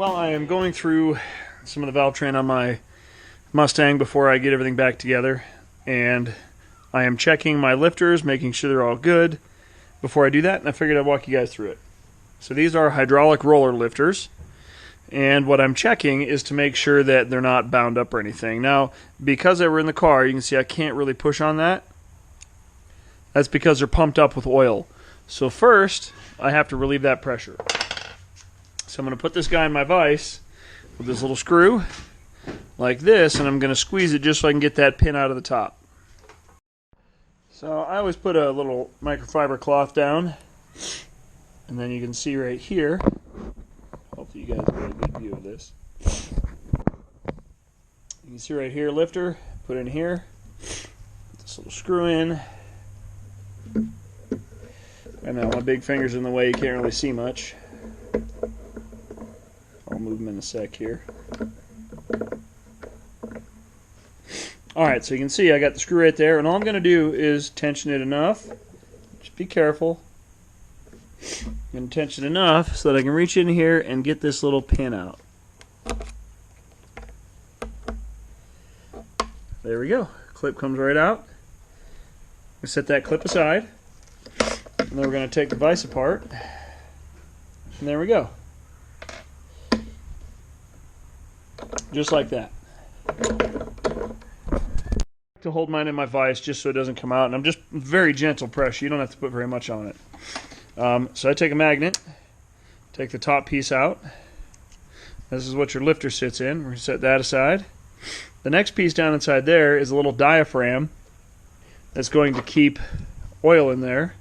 Well, I am going through some of the valve train on my Mustang before I get everything back together, and I am checking my lifters, making sure they're all good before I do that, and I figured I'd walk you guys through it. So these are hydraulic roller lifters, and what I'm checking is to make sure that they're not bound up or anything. Now, because they were in the car, you can see I can't really push on that. That's because they're pumped up with oil. So first, I have to relieve that pressure. So I'm going to put this guy in my vise with this little screw like this, and I'm going to squeeze it just so I can get that pin out of the top. So I always put a little microfiber cloth down, and then you can see right here, hopefully you guys get a good view of this. You can see right here, lifter, put in here, put this little screw in. I know my big finger's in the way, you can't really see much. I'll move them in a sec here. Alright, so you can see I got the screw right there, and all I'm going to do is tension it enough. Just be careful. I'm going to tension it enough so that I can reach in here and get this little pin out. There we go. Clip comes right out. We set that clip aside. And then we're going to take the vise apart. And there we go. Just like that. To hold mine in my vise just so it doesn't come out, and I'm just very gentle pressure. You don't have to put very much on it. So I take a magnet, take the top piece out. This is what your lifter sits in. We're going to set that aside. The next piece down inside there is a little diaphragm that's going to keep oil in there.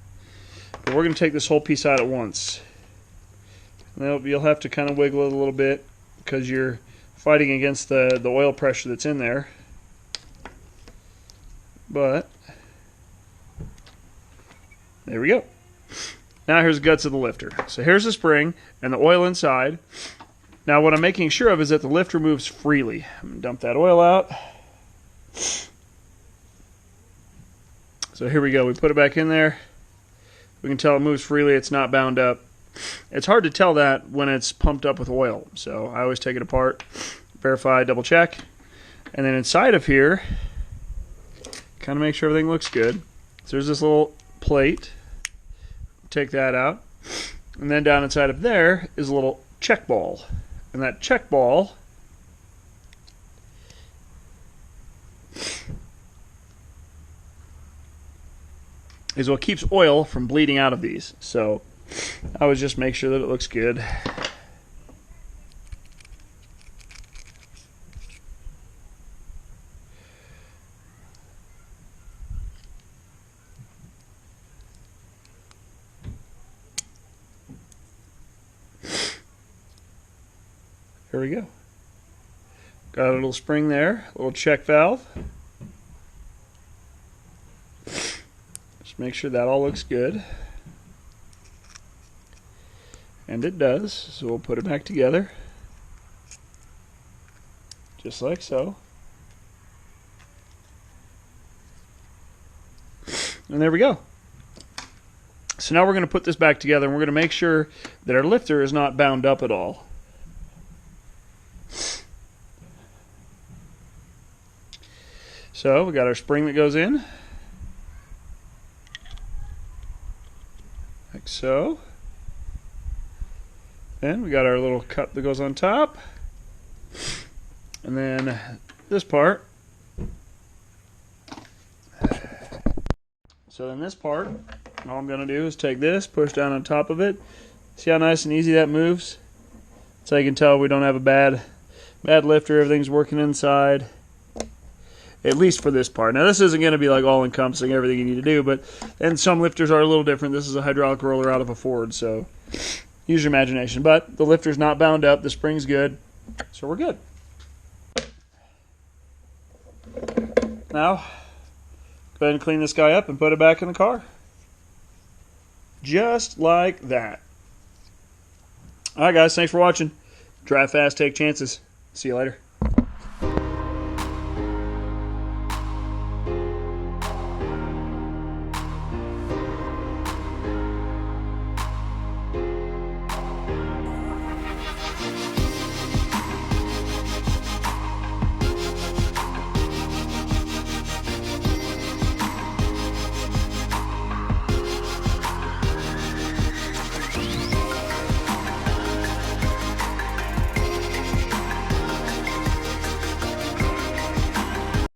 But we're going to take this whole piece out at once. And you'll have to kind of wiggle it a little bit because you're fighting against the oil pressure that's in there. But there we go. Now here's the guts of the lifter. So here's the spring and the oil inside. Now what I'm making sure of is that the lifter moves freely. I'm going to dump that oil out. So here we go. We put it back in there. We can tell it moves freely. It's not bound up. It's hard to tell that when it's pumped up with oil. So I always take it apart, verify, double check. And then inside of here, kind of make sure everything looks good. So there's this little plate. Take that out. And then down inside of there is a little check ball. And that check ball is what keeps oil from bleeding out of these. So I always just make sure that it looks good. There we go. Got a little spring there, a little check valve. Just make sure that all looks good. And it does, so we'll put it back together. Just like so. And there we go. So now we're going to put this back together, and we're going to make sure that our lifter is not bound up at all. So we got our spring that goes in, like so. Then we got our little cup that goes on top, and then this part. So then this part, all I'm going to do is take this, push down on top of it. See how nice and easy that moves? So you can tell we don't have a bad lifter. Everything's working inside. At least for this part. Now this isn't going to be like all-encompassing everything you need to do, but and some lifters are a little different. This is a hydraulic roller out of a Ford, so use your imagination. But the lifter's not bound up, the spring's good, so we're good. Now, go ahead and clean this guy up and put it back in the car. Just like that. Alright guys, thanks for watching. Drive fast, take chances. See you later.